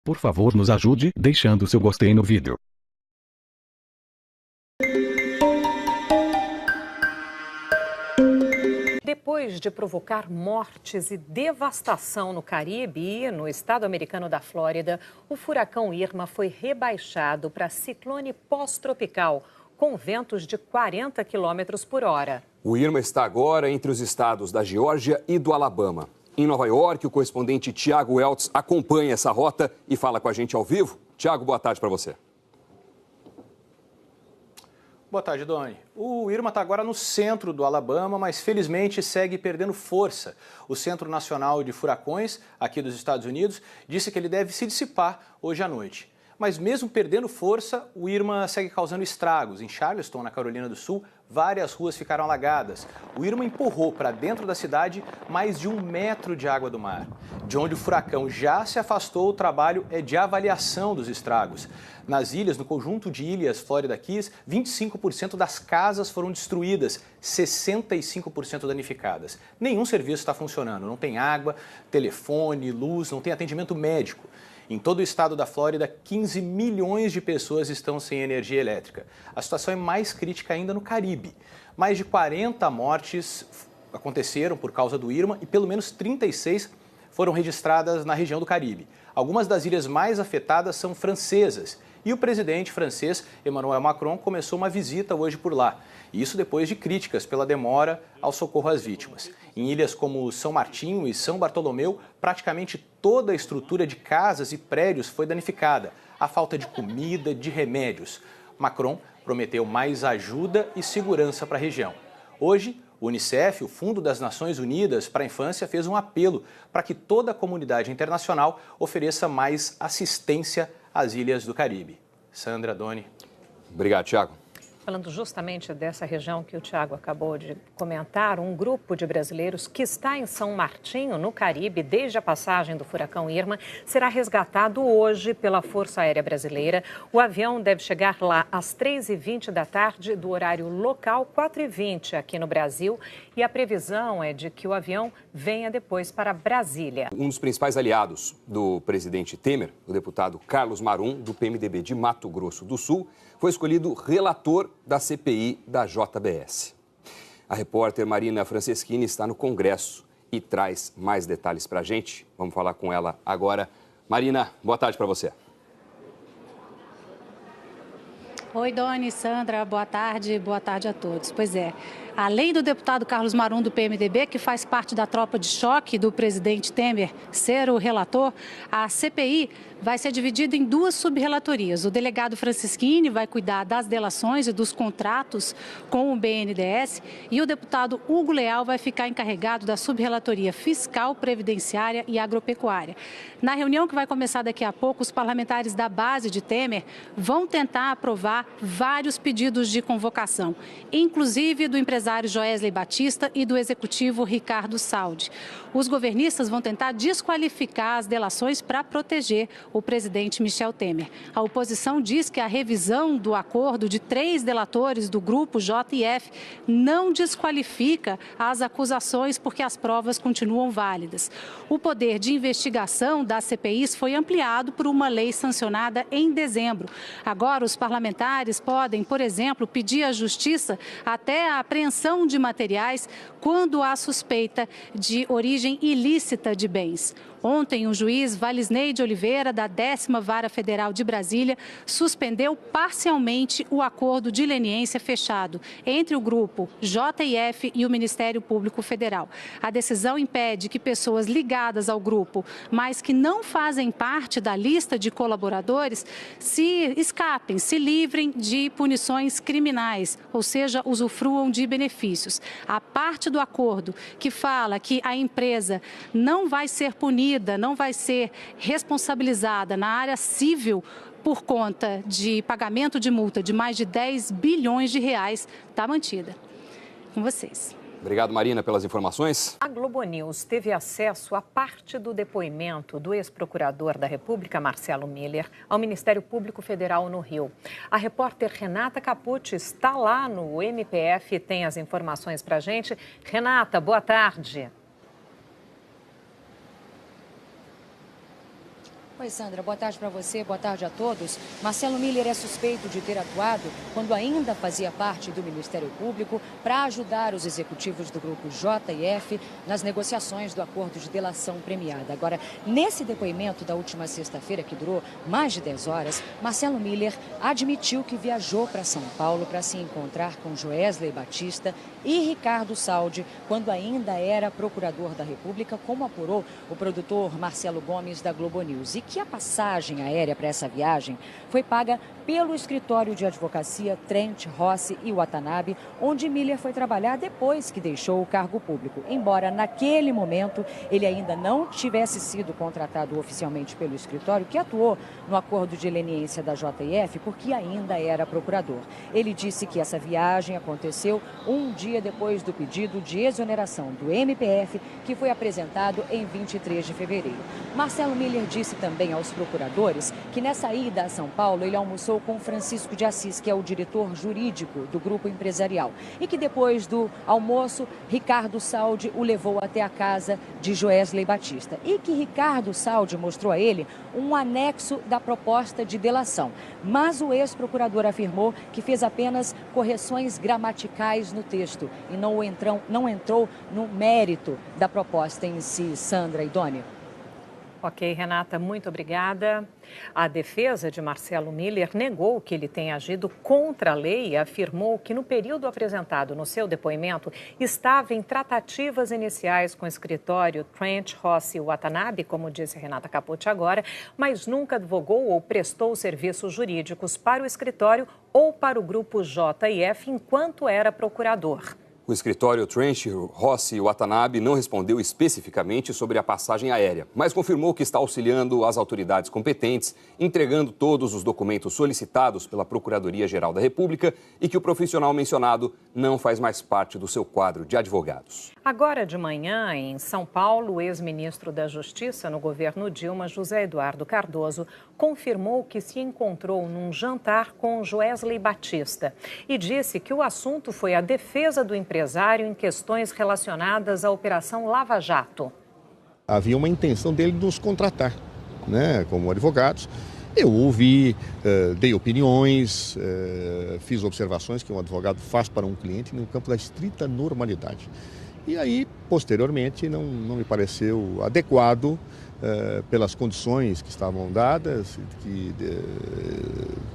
Por favor, nos ajude deixando seu gostei no vídeo. Depois de provocar mortes e devastação no Caribe e no estado americano da Flórida, o furacão Irma foi rebaixado para ciclone pós-tropical, com ventos de 40 km por hora. O Irma está agora entre os estados da Geórgia e do Alabama. Em Nova York, o correspondente Tiago Weltz acompanha essa rota e fala com a gente ao vivo. Tiago, boa tarde para você. Boa tarde, Doni. O Irma está agora no centro do Alabama, mas felizmente segue perdendo força. O Centro Nacional de Furacões, aqui dos Estados Unidos, disse que ele deve se dissipar hoje à noite. Mas mesmo perdendo força, o Irma segue causando estragos. Em Charleston, na Carolina do Sul, várias ruas ficaram alagadas. O Irma empurrou para dentro da cidade mais de 1 metro de água do mar. De onde o furacão já se afastou, o trabalho é de avaliação dos estragos. Nas ilhas, no conjunto de ilhas Florida Keys, 25% das casas foram destruídas, 65% danificadas. Nenhum serviço está funcionando, não tem água, telefone, luz, não tem atendimento médico. Em todo o estado da Flórida, 15 milhões de pessoas estão sem energia elétrica. A situação é mais crítica ainda no Caribe. Mais de 40 mortes aconteceram por causa do Irma e pelo menos 36 foram registradas na região do Caribe. Algumas das ilhas mais afetadas são francesas. E o presidente francês, Emmanuel Macron, começou uma visita hoje por lá. Isso depois de críticas pela demora ao socorro às vítimas. Em ilhas como São Martinho e São Bartolomeu, praticamente toda a estrutura de casas e prédios foi danificada. Há falta de comida, de remédios. Macron prometeu mais ajuda e segurança para a região. Hoje, o Unicef, o Fundo das Nações Unidas para a Infância, fez um apelo para que toda a comunidade internacional ofereça mais assistência às ilhas do Caribe. Sandra, Doni. Obrigado, Tiago. Falando justamente dessa região que o Tiago acabou de comentar, um grupo de brasileiros que está em São Martinho, no Caribe, desde a passagem do furacão Irma, será resgatado hoje pela Força Aérea Brasileira. O avião deve chegar lá às 3h20 da tarde, do horário local, 4h20 aqui no Brasil. E a previsão é de que o avião venha depois para Brasília. Um dos principais aliados do presidente Temer, o deputado Carlos Marum, do PMDB de Mato Grosso do Sul, foi escolhido relator da CPI da JBS. A repórter Marina Franceschini está no Congresso e traz mais detalhes para a gente. Vamos falar com ela agora. Marina, boa tarde para você. Oi, Doni, Sandra, boa tarde a todos. Pois é, além do deputado Carlos Marum do PMDB, que faz parte da tropa de choque do presidente Temer, ser o relator, a CPI vai ser dividida em 2 subrelatorias. O delegado Franceschini vai cuidar das delações e dos contratos com o BNDES e o deputado Hugo Leal vai ficar encarregado da subrelatoria fiscal, previdenciária e agropecuária. Na reunião que vai começar daqui a pouco, os parlamentares da base de Temer vão tentar aprovar vários pedidos de convocação, inclusive do empresário Joesley Batista e do executivo Ricardo Saldi. Os governistas vão tentar desqualificar as delações para proteger o presidente Michel Temer. A oposição diz que a revisão do acordo de 3 delatores do grupo JF não desqualifica as acusações porque as provas continuam válidas. O poder de investigação das CPIs foi ampliado por uma lei sancionada em dezembro. Agora, os parlamentares podem, por exemplo, pedir à Justiça até a apreensão de materiais quando há suspeita de origem ilícita de bens. Ontem, o juiz Valisney de Oliveira, da 10ª Vara Federal de Brasília, suspendeu parcialmente o acordo de leniência fechado entre o grupo JF e o Ministério Público Federal. A decisão impede que pessoas ligadas ao grupo, mas que não fazem parte da lista de colaboradores, se escapem, se livrem de punições criminais, ou seja, usufruam de benefícios. A parte do acordo que fala que a empresa não vai ser punida, não vai ser responsabilizada na área civil por conta de pagamento de multa de mais de 10 bilhões de reais, está mantida. Com vocês. Obrigado, Marina, pelas informações. A Globo News teve acesso a parte do depoimento do ex-procurador da República, Marcelo Miller, ao Ministério Público Federal no Rio. A repórter Renata Capucci está lá no MPF e tem as informações para a gente. Renata, boa tarde. Oi, Sandra, boa tarde para você, boa tarde a todos. Marcelo Miller é suspeito de ter atuado quando ainda fazia parte do Ministério Público para ajudar os executivos do grupo JF nas negociações do acordo de delação premiada. Agora, nesse depoimento da última sexta-feira, que durou mais de 10 horas, Marcelo Miller admitiu que viajou para São Paulo para se encontrar com Joesley Batista e Ricardo Saldi, quando ainda era procurador da República, como apurou o produtor Marcelo Gomes da Globo News. E que a passagem aérea para essa viagem foi paga pelo escritório de advocacia Trent, Rossi e Watanabe, onde Miller foi trabalhar depois que deixou o cargo público. Embora naquele momento ele ainda não tivesse sido contratado oficialmente pelo escritório, que atuou no acordo de leniência da JF, porque ainda era procurador. Ele disse que essa viagem aconteceu um dia depois do pedido de exoneração do MPF, que foi apresentado em 23 de fevereiro. Marcelo Miller disse também aos procuradores que nessa ida a São Paulo ele almoçou com Francisco de Assis, que é o diretor jurídico do grupo empresarial, e que depois do almoço, Ricardo Saldi o levou até a casa de Joesley Batista e que Ricardo Saldi mostrou a ele um anexo da proposta de delação. Mas o ex-procurador afirmou que fez apenas correções gramaticais no texto e não entrou no mérito da proposta em si. Sandra e Doni. Ok, Renata, muito obrigada. A defesa de Marcelo Miller negou que ele tenha agido contra a lei e afirmou que no período apresentado no seu depoimento estava em tratativas iniciais com o escritório Trent, Rossi e Watanabe, como disse Renata Capote agora, mas nunca advogou ou prestou serviços jurídicos para o escritório ou para o grupo JF enquanto era procurador. O escritório Trent, Rossi e Watanabe não respondeu especificamente sobre a passagem aérea, mas confirmou que está auxiliando as autoridades competentes, entregando todos os documentos solicitados pela Procuradoria-Geral da República e que o profissional mencionado não faz mais parte do seu quadro de advogados. Agora de manhã, em São Paulo, o ex-ministro da Justiça no governo Dilma, José Eduardo Cardoso, confirmou que se encontrou num jantar com Joesley Batista e disse que o assunto foi a defesa do empresário em questões relacionadas à Operação Lava Jato. Havia uma intenção dele de nos contratar, como advogados. Eu ouvi, dei opiniões, fiz observações que um advogado faz para um cliente no campo da estrita normalidade. E aí, posteriormente, não me pareceu adequado, pelas condições que estavam dadas,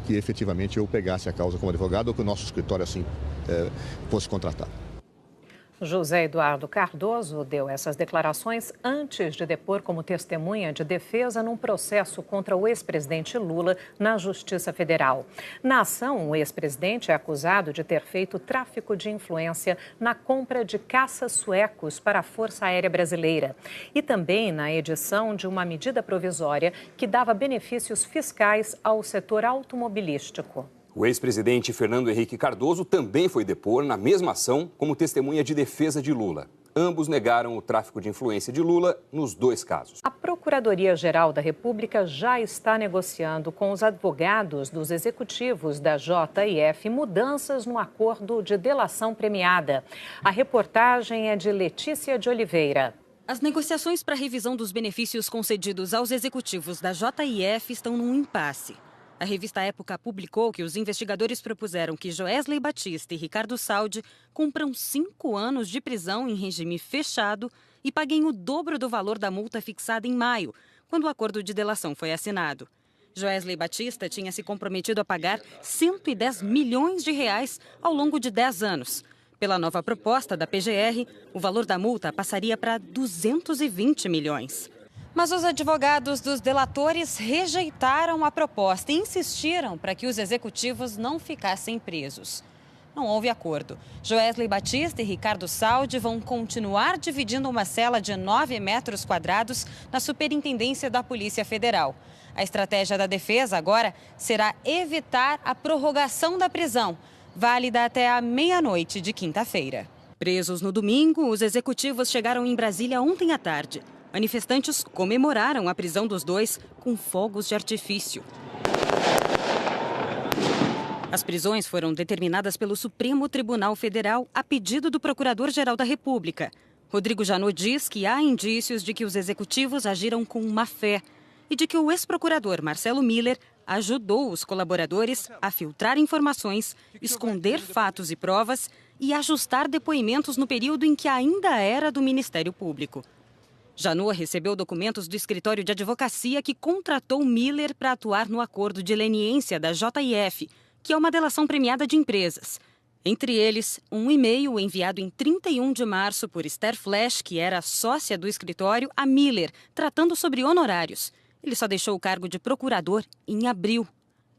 que efetivamente eu pegasse a causa como advogado ou que o nosso escritório assim fosse contratado. José Eduardo Cardoso deu essas declarações antes de depor como testemunha de defesa num processo contra o ex-presidente Lula na Justiça Federal. Na ação, o ex-presidente é acusado de ter feito tráfico de influência na compra de caças suecos para a Força Aérea Brasileira e também na edição de uma medida provisória que dava benefícios fiscais ao setor automobilístico. O ex-presidente Fernando Henrique Cardoso também foi depor na mesma ação como testemunha de defesa de Lula. Ambos negaram o tráfico de influência de Lula nos dois casos. A Procuradoria-Geral da República já está negociando com os advogados dos executivos da JF mudanças no acordo de delação premiada. A reportagem é de Letícia de Oliveira. As negociações para a revisão dos benefícios concedidos aos executivos da JF estão num impasse. A revista Época publicou que os investigadores propuseram que Joesley Batista e Ricardo Saldi cumpram 5 anos de prisão em regime fechado e paguem o dobro do valor da multa fixada em maio, quando o acordo de delação foi assinado. Joesley Batista tinha se comprometido a pagar 110 milhões de reais ao longo de 10 anos. Pela nova proposta da PGR, o valor da multa passaria para 220 milhões. Mas os advogados dos delatores rejeitaram a proposta e insistiram para que os executivos não ficassem presos. Não houve acordo. Joesley Batista e Ricardo Saldi vão continuar dividindo uma cela de 9 metros quadrados na Superintendência da Polícia Federal. A estratégia da defesa agora será evitar a prorrogação da prisão, válida até a meia-noite de quinta-feira. Presos no domingo, os executivos chegaram em Brasília ontem à tarde. Manifestantes comemoraram a prisão dos dois com fogos de artifício. As prisões foram determinadas pelo Supremo Tribunal Federal a pedido do Procurador-Geral da República. Rodrigo Janot diz que há indícios de que os executivos agiram com má fé. e de que o ex-procurador Marcelo Miller ajudou os colaboradores a filtrar informações, esconder fatos e provas e ajustar depoimentos no período em que ainda era do Ministério Público. Janot recebeu documentos do escritório de advocacia que contratou Miller para atuar no acordo de leniência da JIF, que é uma delação premiada de empresas. Entre eles, um e-mail enviado em 31 de março por Esther Flash, que era sócia do escritório, a Miller, tratando sobre honorários. Ele só deixou o cargo de procurador em abril.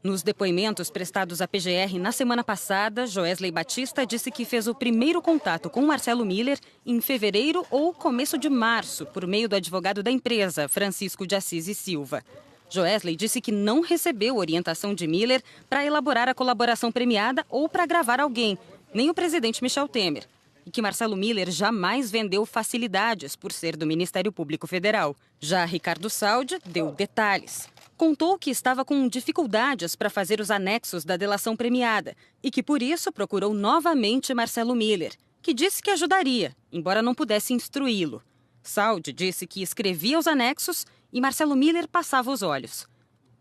Nos depoimentos prestados à PGR na semana passada, Joesley Batista disse que fez o primeiro contato com Marcelo Miller em fevereiro ou começo de março, por meio do advogado da empresa, Francisco de Assis e Silva. Joesley disse que não recebeu orientação de Miller para elaborar a colaboração premiada ou para gravar alguém, nem o presidente Michel Temer. E que Marcelo Miller jamais vendeu facilidades por ser do Ministério Público Federal. Já Ricardo Saldi deu detalhes. Contou que estava com dificuldades para fazer os anexos da delação premiada e que, por isso, procurou novamente Marcelo Miller, que disse que ajudaria, embora não pudesse instruí-lo. Saldi disse que escrevia os anexos e Marcelo Miller passava os olhos.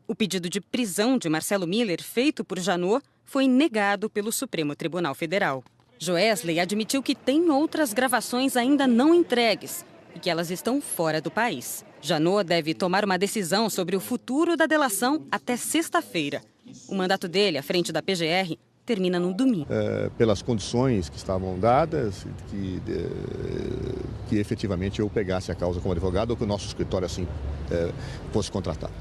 O pedido de prisão de Marcelo Miller, feito por Janot, foi negado pelo Supremo Tribunal Federal. Joesley admitiu que tem outras gravações ainda não entregues e que elas estão fora do país. Janot deve tomar uma decisão sobre o futuro da delação até sexta-feira. O mandato dele, à frente da PGR, termina no domingo. Pelas condições que estavam dadas, que efetivamente eu pegasse a causa como advogado ou que o nosso escritório assim fosse contratado.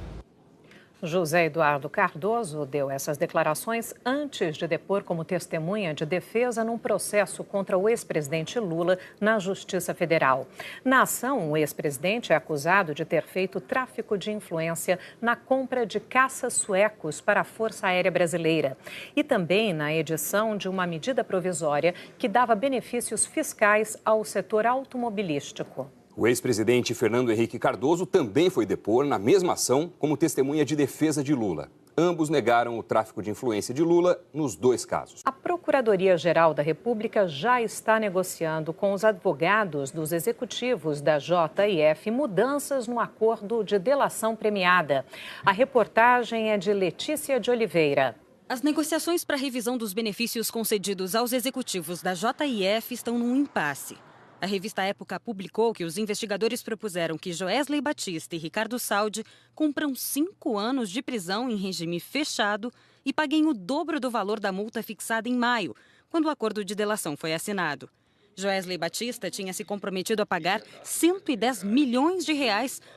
José Eduardo Cardoso deu essas declarações antes de depor como testemunha de defesa num processo contra o ex-presidente Lula na Justiça Federal. Na ação, o ex-presidente é acusado de ter feito tráfico de influência na compra de caças suecos para a Força Aérea Brasileira e também na edição de uma medida provisória que dava benefícios fiscais ao setor automobilístico. O ex-presidente Fernando Henrique Cardoso também foi depor na mesma ação como testemunha de defesa de Lula. Ambos negaram o tráfico de influência de Lula nos dois casos. A Procuradoria-Geral da República já está negociando com os advogados dos executivos da JIF mudanças no acordo de delação premiada. A reportagem é de Letícia de Oliveira. As negociações para a revisão dos benefícios concedidos aos executivos da JIF estão num impasse. A revista Época publicou que os investigadores propuseram que Joesley Batista e Ricardo Saldi cumpram 5 anos de prisão em regime fechado e paguem o dobro do valor da multa fixada em maio, quando o acordo de delação foi assinado. Joesley Batista tinha se comprometido a pagar R$110 milhões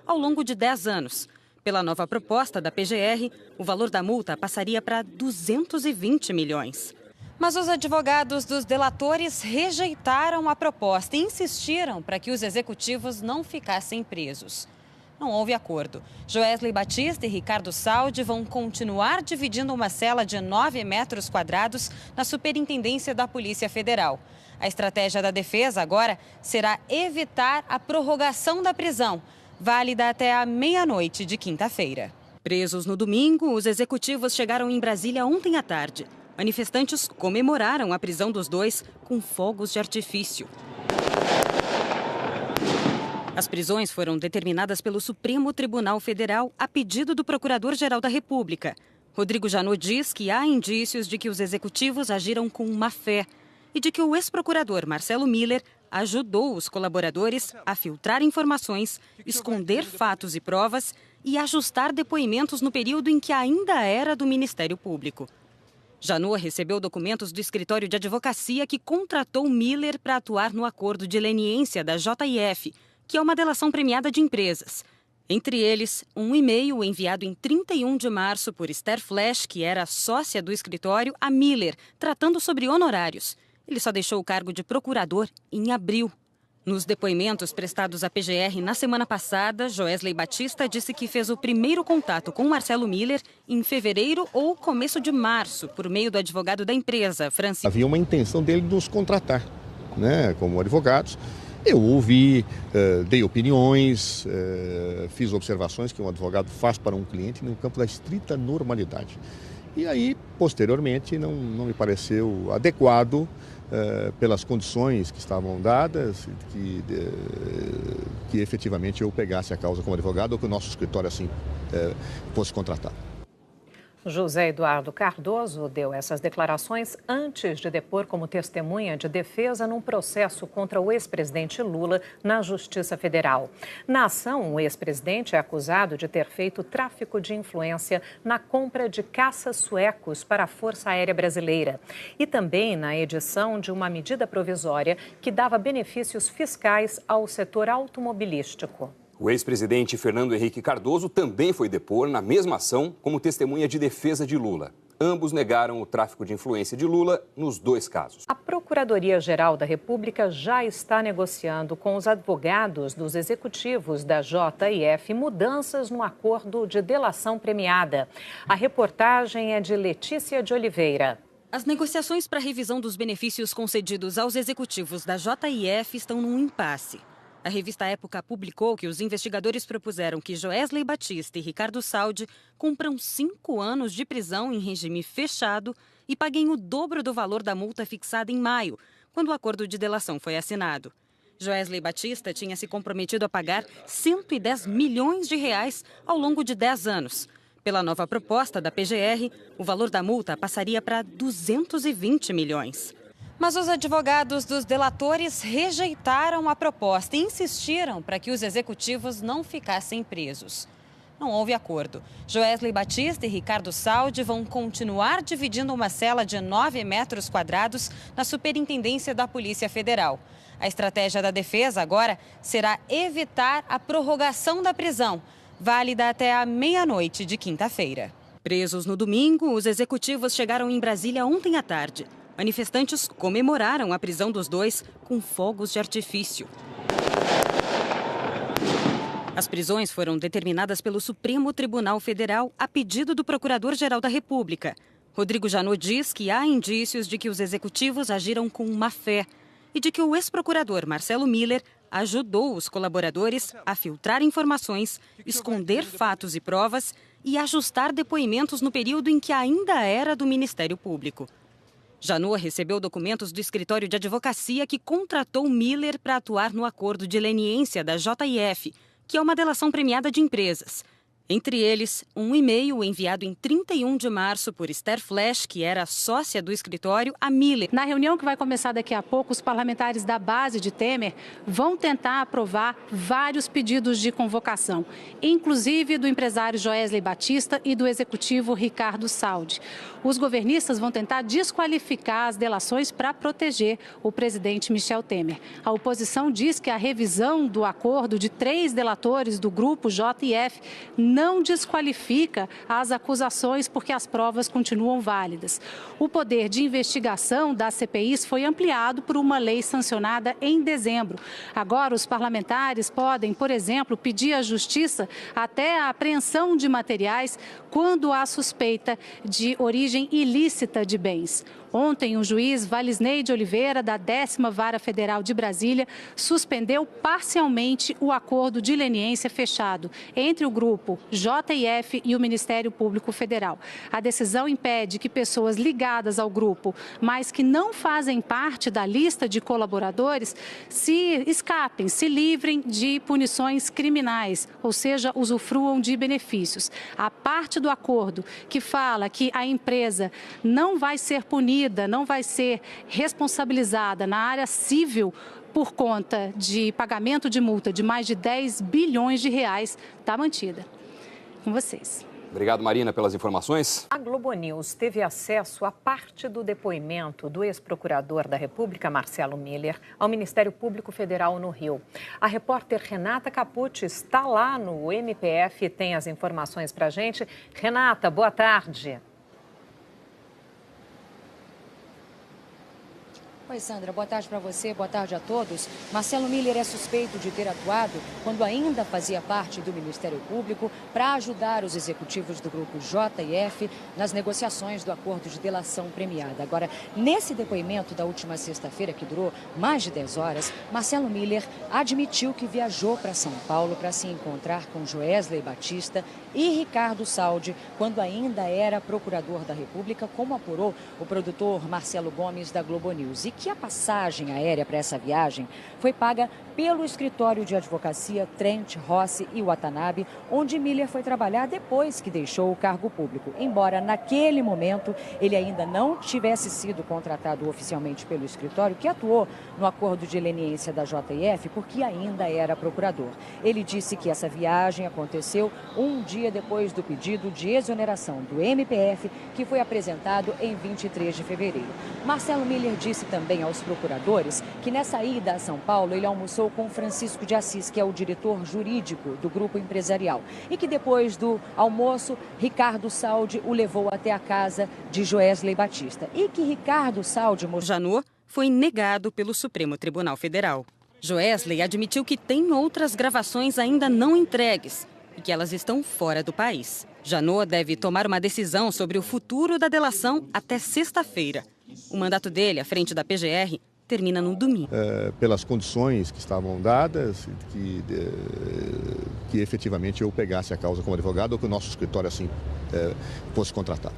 ao longo de 10 anos. Pela nova proposta da PGR, o valor da multa passaria para 220 milhões. Mas os advogados dos delatores rejeitaram a proposta e insistiram para que os executivos não ficassem presos. Não houve acordo. Joesley Batista e Ricardo Saldi vão continuar dividindo uma cela de 9 metros quadrados na Superintendência da Polícia Federal. A estratégia da defesa agora será evitar a prorrogação da prisão, válida até a meia-noite de quinta-feira. Presos no domingo, os executivos chegaram em Brasília ontem à tarde. Manifestantes comemoraram a prisão dos dois com fogos de artifício. As prisões foram determinadas pelo Supremo Tribunal Federal a pedido do Procurador-Geral da República. Rodrigo Janot diz que há indícios de que os executivos agiram com má-fé e de que o ex-procurador Marcelo Miller ajudou os colaboradores a filtrar informações, esconder fatos e provas e ajustar depoimentos no período em que ainda era do Ministério Público. Janot recebeu documentos do escritório de advocacia que contratou Miller para atuar no acordo de leniência da JIF, que é uma delação premiada de empresas. Entre eles, um e-mail enviado em 31 de março por Esther Flash, que era sócia do escritório, a Miller, tratando sobre honorários. Ele só deixou o cargo de procurador em abril. Nos depoimentos prestados à PGR na semana passada, Joesley Batista disse que fez o primeiro contato com Marcelo Miller em fevereiro ou começo de março, por meio do advogado da empresa, Francisco. Havia uma intenção dele de nos contratar, né, como advogados. Eu ouvi, dei opiniões, fiz observações que um advogado faz para um cliente no campo da estrita normalidade. E aí, posteriormente, não me pareceu adequado, pelas condições que estavam dadas, que efetivamente eu pegasse a causa como advogado ou que o nosso escritório assim fosse contratado. José Eduardo Cardoso deu essas declarações antes de depor como testemunha de defesa num processo contra o ex-presidente Lula na Justiça Federal. Na ação, o ex-presidente é acusado de ter feito tráfico de influência na compra de caças suecos para a Força Aérea Brasileira e também na edição de uma medida provisória que dava benefícios fiscais ao setor automobilístico. O ex-presidente Fernando Henrique Cardoso também foi depor na mesma ação como testemunha de defesa de Lula. Ambos negaram o tráfico de influência de Lula nos dois casos. A Procuradoria-Geral da República já está negociando com os advogados dos executivos da JF mudanças no acordo de delação premiada. A reportagem é de Letícia de Oliveira. As negociações para a revisão dos benefícios concedidos aos executivos da JF estão num impasse. A revista Época publicou que os investigadores propuseram que Joesley Batista e Ricardo Saldi cumpram 5 anos de prisão em regime fechado e paguem o dobro do valor da multa fixada em maio, quando o acordo de delação foi assinado. Joesley Batista tinha se comprometido a pagar R$110 milhões ao longo de 10 anos. Pela nova proposta da PGR, o valor da multa passaria para 220 milhões. Mas os advogados dos delatores rejeitaram a proposta e insistiram para que os executivos não ficassem presos. Não houve acordo. Joesley Batista e Ricardo Saldi vão continuar dividindo uma cela de 9 metros quadrados na Superintendência da Polícia Federal. A estratégia da defesa agora será evitar a prorrogação da prisão, válida até a meia-noite de quinta-feira. Presos no domingo, os executivos chegaram em Brasília ontem à tarde. Manifestantes comemoraram a prisão dos dois com fogos de artifício. As prisões foram determinadas pelo Supremo Tribunal Federal a pedido do Procurador-Geral da República. Rodrigo Janot diz que há indícios de que os executivos agiram com má-fé e de que o ex-procurador Marcelo Miller ajudou os colaboradores a filtrar informações, esconder fatos e provas e ajustar depoimentos no período em que ainda era do Ministério Público. Janot recebeu documentos do escritório de advocacia que contratou Miller para atuar no acordo de leniência da JF, que é uma delação premiada de empresas. Entre eles, um e-mail enviado em 31 de março por Esther Flash, que era sócia do escritório, a Miller. Na reunião que vai começar daqui a pouco, os parlamentares da base de Temer vão tentar aprovar vários pedidos de convocação, inclusive do empresário Joesley Batista e do executivo Ricardo Saldi. Os governistas vão tentar desqualificar as delações para proteger o presidente Michel Temer. A oposição diz que a revisão do acordo de 3 delatores do grupo JF não desqualifica as acusações porque as provas continuam válidas. O poder de investigação das CPIs foi ampliado por uma lei sancionada em dezembro. Agora, os parlamentares podem, por exemplo, pedir à Justiça até a apreensão de materiais quando há suspeita de origem ilícita de bens. Ontem, o juiz Valisney de Oliveira, da 10ª Vara Federal de Brasília, suspendeu parcialmente o acordo de leniência fechado entre o grupo JF e o Ministério Público Federal. A decisão impede que pessoas ligadas ao grupo, mas que não fazem parte da lista de colaboradores, se escapem, se livrem de punições criminais, ou seja, usufruam de benefícios. A parte do acordo que fala que a empresa não vai ser punida, não vai ser responsabilizada na área civil por conta de pagamento de multa de mais de 10 bilhões de reais, está mantida. Com vocês. Obrigado, Marina, pelas informações. A Globo News teve acesso a parte do depoimento do ex-procurador da República, Marcelo Miller, ao Ministério Público Federal no Rio. A repórter Renata Capucci está lá no MPF e tem as informações para a gente. Renata, boa tarde. Oi, Sandra, boa tarde para você, boa tarde a todos. Marcelo Miller é suspeito de ter atuado, quando ainda fazia parte do Ministério Público, para ajudar os executivos do grupo JF nas negociações do acordo de delação premiada. Agora, nesse depoimento da última sexta-feira, que durou mais de 10 horas, Marcelo Miller admitiu que viajou para São Paulo para se encontrar com Joesley Batista e Ricardo Saldi, quando ainda era procurador da República, como apurou o produtor Marcelo Gomes da Globo News. E que a passagem aérea para essa viagem foi paga pelo escritório de advocacia Trent, Rossi e Watanabe, onde Miller foi trabalhar depois que deixou o cargo público. Embora naquele momento ele ainda não tivesse sido contratado oficialmente pelo escritório, que atuou no acordo de leniência da JF, porque ainda era procurador. Ele disse que essa viagem aconteceu um dia depois do pedido de exoneração do MPF, que foi apresentado em 23 de fevereiro. Marcelo Miller disse também aos procuradores que nessa ida a São Paulo ele almoçou com Francisco de Assis, que é o diretor jurídico do grupo empresarial, e que depois do almoço, Ricardo Saldi o levou até a casa de Joesley Batista. E que Ricardo Saldi... Janot foi negado pelo Supremo Tribunal Federal. Joesley admitiu que tem outras gravações ainda não entregues e que elas estão fora do país. Janot deve tomar uma decisão sobre o futuro da delação até sexta-feira. O mandato dele, à frente da PGR, termina no domingo. Pelas condições que estavam dadas, que efetivamente eu pegasse a causa como advogado ou que o nosso escritório assim fosse contratado.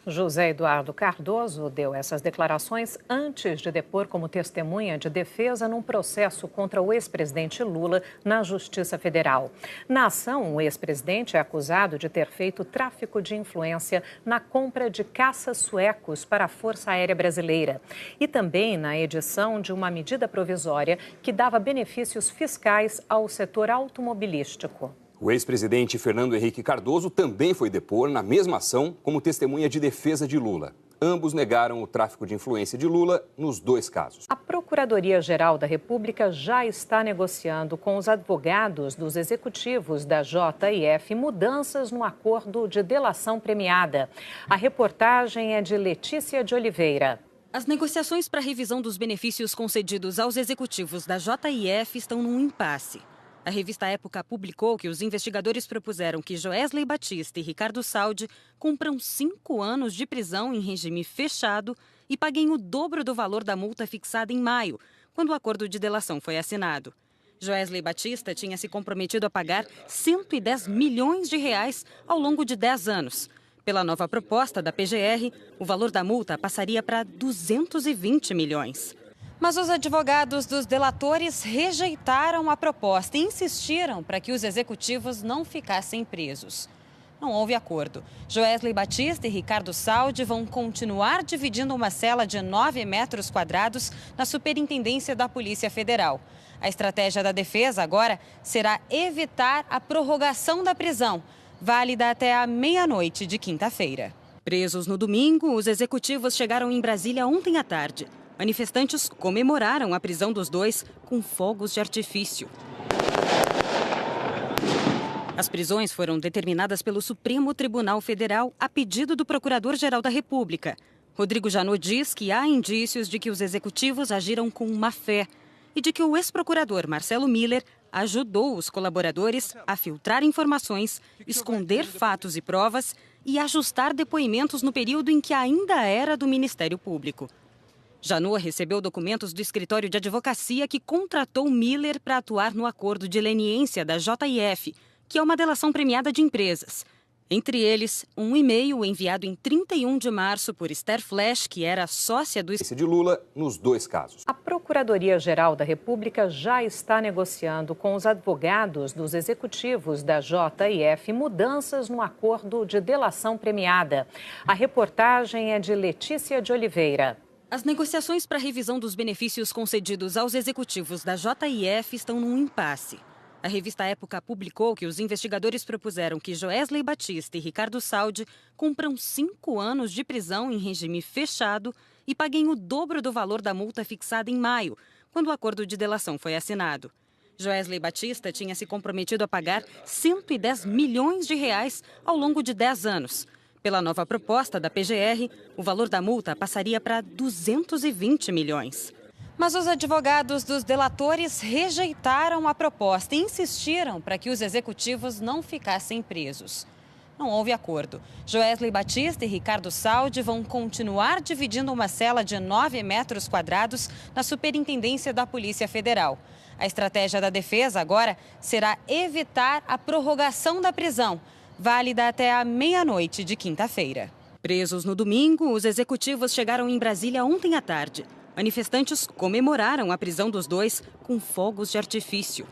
José Eduardo Cardoso deu essas declarações antes de depor como testemunha de defesa num processo contra o ex-presidente Lula na Justiça Federal. Na ação, o ex-presidente é acusado de ter feito tráfico de influência na compra de caças suecos para a Força Aérea Brasileira e também na edição de uma medida provisória que dava benefícios fiscais ao setor automobilístico. O ex-presidente Fernando Henrique Cardoso também foi depor na mesma ação como testemunha de defesa de Lula. Ambos negaram o tráfico de influência de Lula nos dois casos. A Procuradoria-Geral da República já está negociando com os advogados dos executivos da JF mudanças no acordo de delação premiada. A reportagem é de Letícia de Oliveira. As negociações para a revisão dos benefícios concedidos aos executivos da JF estão num impasse. A revista Época publicou que os investigadores propuseram que Joesley Batista e Ricardo Saldi cumpram 5 anos de prisão em regime fechado e paguem o dobro do valor da multa fixada em maio, quando o acordo de delação foi assinado. Joesley Batista tinha se comprometido a pagar 110 milhões de reais ao longo de 10 anos. Pela nova proposta da PGR, o valor da multa passaria para 220 milhões. Mas os advogados dos delatores rejeitaram a proposta e insistiram para que os executivos não ficassem presos. Não houve acordo. Joesley Batista e Ricardo Saldi vão continuar dividindo uma cela de 9 metros quadrados na Superintendência da Polícia Federal. A estratégia da defesa agora será evitar a prorrogação da prisão, válida até a meia-noite de quinta-feira. Presos no domingo, os executivos chegaram em Brasília ontem à tarde. Manifestantes comemoraram a prisão dos dois com fogos de artifício. As prisões foram determinadas pelo Supremo Tribunal Federal a pedido do Procurador-Geral da República. Rodrigo Janot diz que há indícios de que os executivos agiram com má-fé e de que o ex-procurador Marcelo Miller ajudou os colaboradores a filtrar informações, esconder fatos e provas e ajustar depoimentos no período em que ainda era do Ministério Público. Janot recebeu documentos do escritório de advocacia que contratou Miller para atuar no acordo de leniência da JF, que é uma delação premiada de empresas. Entre eles, um e-mail enviado em 31 de março por Esther Flash, que era sócia do de Lula nos dois casos. A Procuradoria-Geral da República já está negociando com os advogados dos executivos da JF mudanças no acordo de delação premiada. A reportagem é de Letícia de Oliveira. As negociações para a revisão dos benefícios concedidos aos executivos da JF estão num impasse. A revista Época publicou que os investigadores propuseram que Joesley Batista e Ricardo Saldi cumpram 5 anos de prisão em regime fechado e paguem o dobro do valor da multa fixada em maio, quando o acordo de delação foi assinado. Joesley Batista tinha se comprometido a pagar 110 milhões de reais ao longo de 10 anos. Pela nova proposta da PGR, o valor da multa passaria para 220 milhões. Mas os advogados dos delatores rejeitaram a proposta e insistiram para que os executivos não ficassem presos. Não houve acordo. Joesley Batista e Ricardo Saldi vão continuar dividindo uma cela de 9 metros quadrados na Superintendência da Polícia Federal. A estratégia da defesa agora será evitar a prorrogação da prisão, válida até a meia-noite de quinta-feira. Presos no domingo, os executivos chegaram em Brasília ontem à tarde. Manifestantes comemoraram a prisão dos dois com fogos de artifício.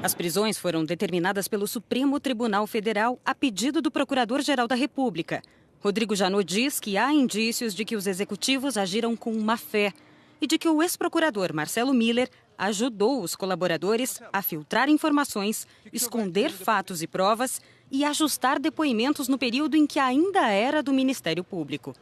As prisões foram determinadas pelo Supremo Tribunal Federal a pedido do Procurador-Geral da República. Rodrigo Janot diz que há indícios de que os executivos agiram com má-fé e de que o ex-procurador Marcelo Miller ajudou os colaboradores a filtrar informações, esconder fatos e provas e ajustar depoimentos no período em que ainda era do Ministério Público.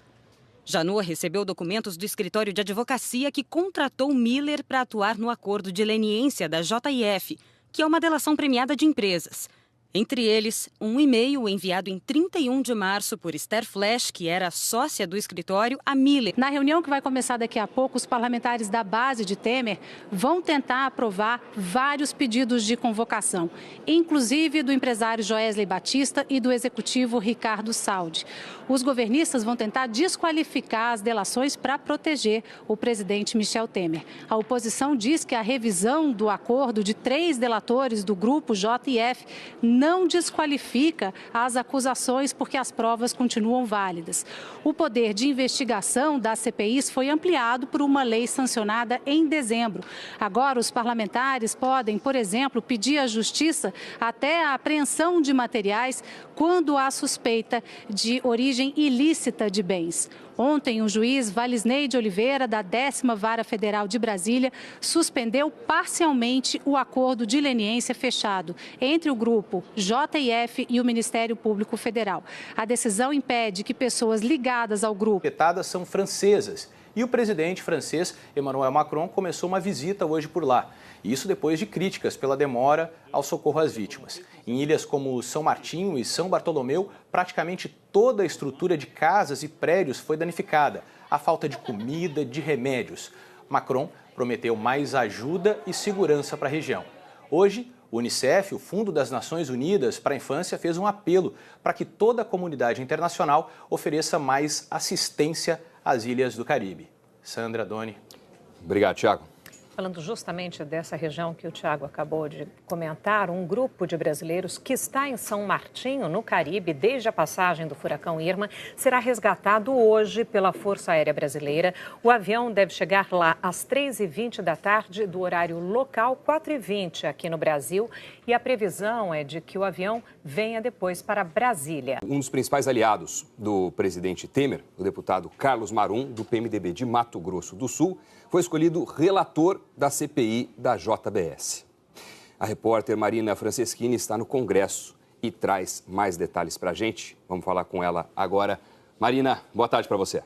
Janot recebeu documentos do escritório de advocacia que contratou Miller para atuar no acordo de leniência da JF, que é uma delação premiada de empresas. Entre eles, um e-mail enviado em 31 de março por Esther Flash, que era sócia do escritório, a Miller. Na reunião que vai começar daqui a pouco, os parlamentares da base de Temer vão tentar aprovar vários pedidos de convocação, inclusive do empresário Joesley Batista e do executivo Ricardo Saldi. Os governistas vão tentar desqualificar as delações para proteger o presidente Michel Temer. A oposição diz que a revisão do acordo de 3 delatores do grupo JF não desqualifica as acusações porque as provas continuam válidas. O poder de investigação das CPIs foi ampliado por uma lei sancionada em dezembro. Agora, os parlamentares podem, por exemplo, pedir à Justiça até a apreensão de materiais quando há suspeita de origem ilícita de bens. Ontem, o juiz Valisney de Oliveira, da 10ª Vara Federal de Brasília, suspendeu parcialmente o acordo de leniência fechado entre o grupo JF e o Ministério Público Federal. A decisão impede que pessoas ligadas ao grupo... ...afetadas são francesas. E o presidente francês, Emmanuel Macron, começou uma visita hoje por lá. Isso depois de críticas pela demora ao socorro às vítimas. Em ilhas como São Martinho e São Bartolomeu, praticamente toda a estrutura de casas e prédios foi danificada. A falta de comida, de remédios. Macron prometeu mais ajuda e segurança para a região. Hoje, o Unicef, o Fundo das Nações Unidas para a Infância, fez um apelo para que toda a comunidade internacional ofereça mais assistência às ilhas do Caribe. Sandra, Doni. Obrigado, Tiago. Falando justamente dessa região que o Tiago acabou de comentar, um grupo de brasileiros que está em São Martinho, no Caribe, desde a passagem do furacão Irma, será resgatado hoje pela Força Aérea Brasileira. O avião deve chegar lá às 3h20 da tarde, do horário local, 4h20 aqui no Brasil. E a previsão é de que o avião venha depois para Brasília. Um dos principais aliados do presidente Temer, o deputado Carlos Marum, do PMDB de Mato Grosso do Sul, foi escolhido relator da CPI da JBS. A repórter Marina Franceschini está no Congresso e traz mais detalhes para a gente. Vamos falar com ela agora. Marina, boa tarde para você.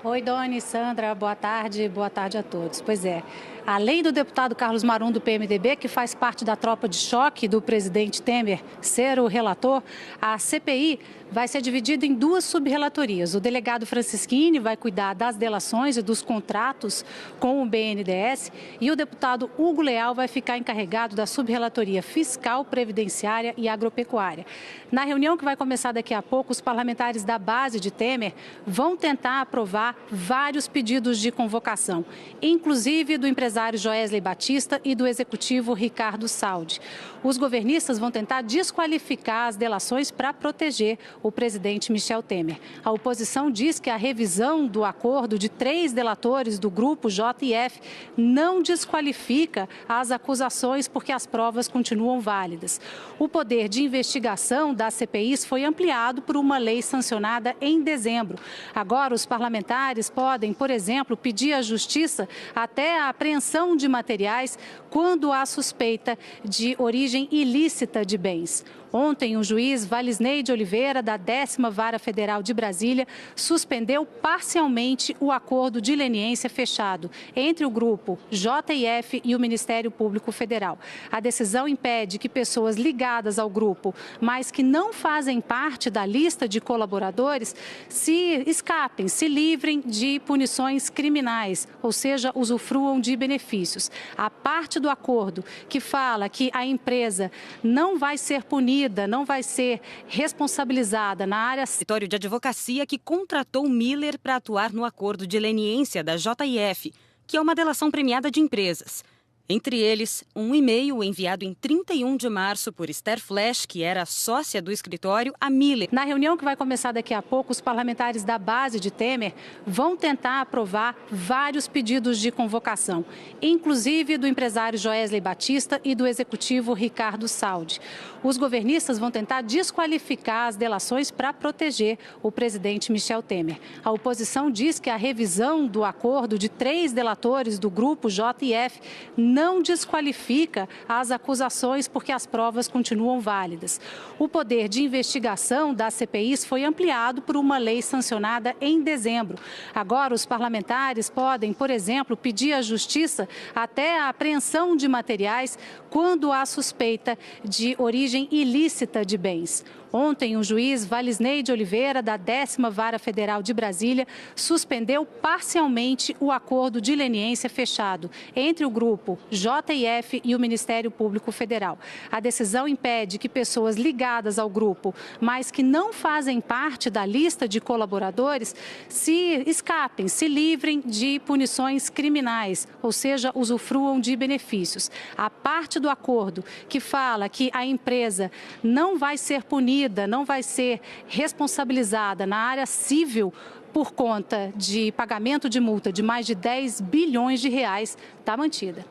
Oi, Doni, Sandra, boa tarde a todos. Pois é, além do deputado Carlos Marum do PMDB, que faz parte da tropa de choque do presidente Temer, ser o relator, a CPI vai ser dividida em 2 subrelatorias. O delegado Franceschini vai cuidar das delações e dos contratos com o BNDES e o deputado Hugo Leal vai ficar encarregado da subrelatoria fiscal, previdenciária e agropecuária. Na reunião que vai começar daqui a pouco, os parlamentares da base de Temer vão tentar aprovar vários pedidos de convocação, inclusive do empresário Joesley Batista e do executivo Ricardo Saldi. Os governistas vão tentar desqualificar as delações para proteger o presidente Michel Temer. A oposição diz que a revisão do acordo de 3 delatores do grupo JF não desqualifica as acusações porque as provas continuam válidas. O poder de investigação das CPIs foi ampliado por uma lei sancionada em dezembro. Agora, os parlamentares podem, por exemplo, pedir à Justiça até a apreensão apreensão de materiais quando há suspeita de origem ilícita de bens. Ontem, o juiz Valisney de Oliveira, da 10ª Vara Federal de Brasília, suspendeu parcialmente o acordo de leniência fechado entre o grupo JF e o Ministério Público Federal. A decisão impede que pessoas ligadas ao grupo, mas que não fazem parte da lista de colaboradores, se escapem, se livrem de punições criminais, ou seja, usufruam de benefícios. A parte do acordo que fala que a empresa não vai ser punida, não vai ser responsabilizada na área... Escritório de advocacia que contratou Miller para atuar no acordo de leniência da JF, que é uma delação premiada de empresas. Entre eles, um e-mail enviado em 31 de março por Esther Flash, que era sócia do escritório, a Miller. Na reunião que vai começar daqui a pouco, os parlamentares da base de Temer vão tentar aprovar vários pedidos de convocação, inclusive do empresário Joesley Batista e do executivo Ricardo Saldi. Os governistas vão tentar desqualificar as delações para proteger o presidente Michel Temer. A oposição diz que a revisão do acordo de 3 delatores do grupo JF não desqualifica as acusações porque as provas continuam válidas. O poder de investigação das CPIs foi ampliado por uma lei sancionada em dezembro. Agora, os parlamentares podem, por exemplo, pedir à Justiça até a apreensão de materiais quando há suspeita de origem ilícita de bens. Ontem, o juiz Valisney de Oliveira, da 10ª Vara Federal de Brasília, suspendeu parcialmente o acordo de leniência fechado entre o grupo JF e o Ministério Público Federal. A decisão impede que pessoas ligadas ao grupo, mas que não fazem parte da lista de colaboradores, se escapem, se livrem de punições criminais, ou seja, usufruam de benefícios. A parte do acordo que fala que a empresa não vai ser punida, não vai ser responsabilizada na área civil por conta de pagamento de multa de mais de 10 bilhões de reais, está mantida.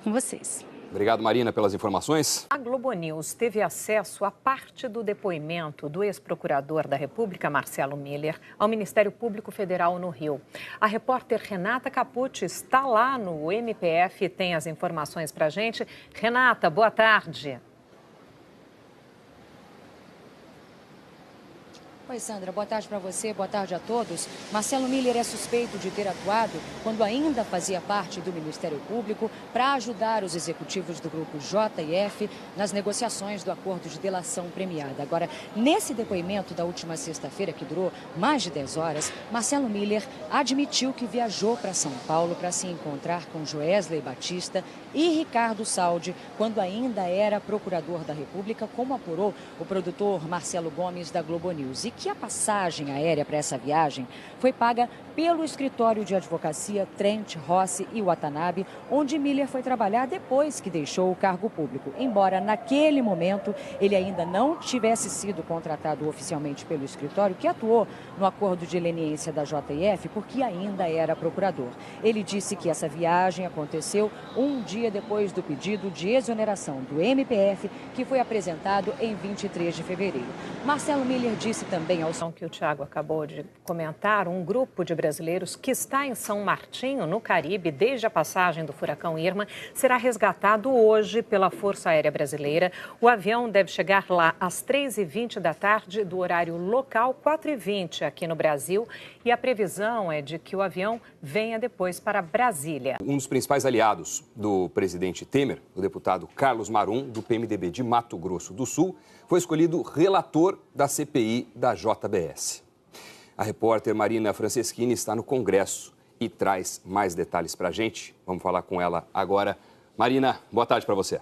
Com vocês. Obrigado, Marina, pelas informações. A Globo News teve acesso a parte do depoimento do ex-procurador da República, Marcelo Miller, ao Ministério Público Federal no Rio. A repórter Renata Capucci está lá no MPF e tem as informações para a gente. Renata, boa tarde. Oi, Sandra. Boa tarde para você, boa tarde a todos. Marcelo Miller é suspeito de ter atuado, quando ainda fazia parte do Ministério Público, para ajudar os executivos do grupo JF nas negociações do acordo de delação premiada. Agora, nesse depoimento da última sexta-feira, que durou mais de 10 horas, Marcelo Miller admitiu que viajou para São Paulo para se encontrar com Joesley Batista e Ricardo Saldi, quando ainda era procurador da República, como apurou o produtor Marcelo Gomes, da Globo News. E que a passagem aérea para essa viagem foi paga pelo escritório de advocacia Trent, Rossi e Watanabe, onde Miller foi trabalhar depois que deixou o cargo público. Embora naquele momento ele ainda não tivesse sido contratado oficialmente pelo escritório, que atuou no acordo de leniência da JF, porque ainda era procurador. Ele disse que essa viagem aconteceu um dia depois do pedido de exoneração do MPF, que foi apresentado em 23 de fevereiro. Marcelo Miller disse também ao que o Tiago acabou de comentar, um grupo de brasileiros que está em São Martinho, no Caribe, desde a passagem do furacão Irma, será resgatado hoje pela Força Aérea Brasileira. O avião deve chegar lá às 3h20 da tarde, do horário local, 4h20 aqui no Brasil. E a previsão é de que o avião venha depois para Brasília. Um dos principais aliados do presidente Temer, o deputado Carlos Marum, do PMDB de Mato Grosso do Sul, foi escolhido relator da CPI da JBS. A repórter Marina Franceschini está no Congresso e traz mais detalhes para a gente. Vamos falar com ela agora. Marina, boa tarde para você.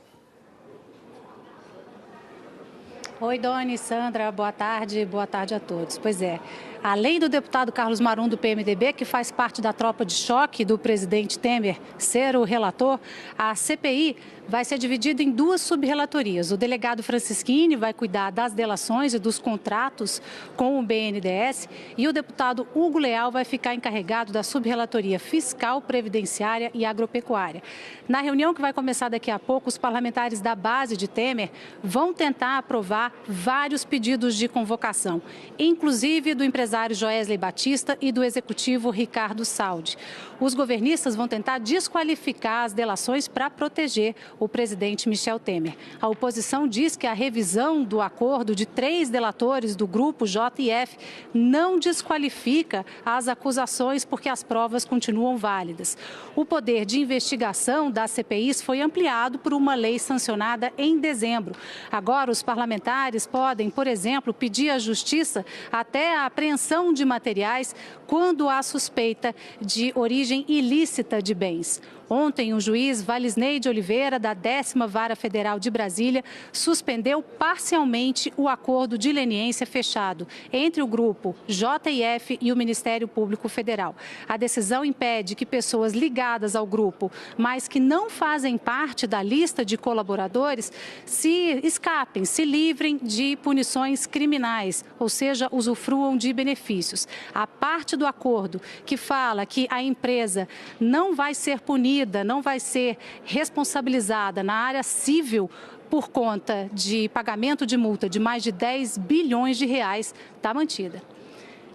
Oi, Doni, Sandra, boa tarde a todos. Pois é, além do deputado Carlos Marum, do PMDB, que faz parte da tropa de choque do presidente Temer, ser o relator, a CPI vai ser dividida em 2 subrelatorias. O delegado Franceschini vai cuidar das delações e dos contratos com o BNDES e o deputado Hugo Leal vai ficar encarregado da subrelatoria fiscal, previdenciária e agropecuária. Na reunião que vai começar daqui a pouco, os parlamentares da base de Temer vão tentar aprovar vários pedidos de convocação, inclusive do empresário empresário Joesley Batista e do executivo Ricardo Saldi. Os governistas vão tentar desqualificar as delações para proteger o presidente Michel Temer. A oposição diz que a revisão do acordo de 3 delatores do grupo JF não desqualifica as acusações porque as provas continuam válidas. O poder de investigação das CPIs foi ampliado por uma lei sancionada em dezembro. Agora, os parlamentares podem, por exemplo, pedir à Justiça até a apreensão de materiais quando há suspeita de origem ilícita de bens. Ontem, o juiz Valisney de Oliveira, da 10ª Vara Federal de Brasília, suspendeu parcialmente o acordo de leniência fechado entre o grupo JF e o Ministério Público Federal. A decisão impede que pessoas ligadas ao grupo, mas que não fazem parte da lista de colaboradores, se escapem, se livrem de punições criminais, ou seja, usufruam de benefícios. A parte do acordo que fala que a empresa não vai ser punida, não vai ser responsabilizada na área civil por conta de pagamento de multa de mais de 10 bilhões de reais, está mantida.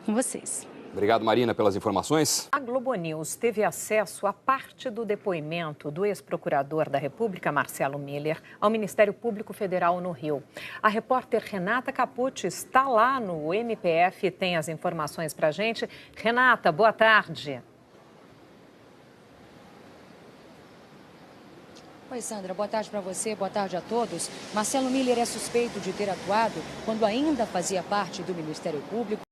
Com vocês. Obrigado, Marina, pelas informações. A Globo News teve acesso a parte do depoimento do ex-procurador da República, Marcelo Miller, ao Ministério Público Federal no Rio. A repórter Renata Capucci está lá no MPF e tem as informações para a gente. Renata, boa tarde. Oi, Sandra, boa tarde para você, boa tarde a todos. Marcelo Miller é suspeito de ter atuado quando ainda fazia parte do Ministério Público.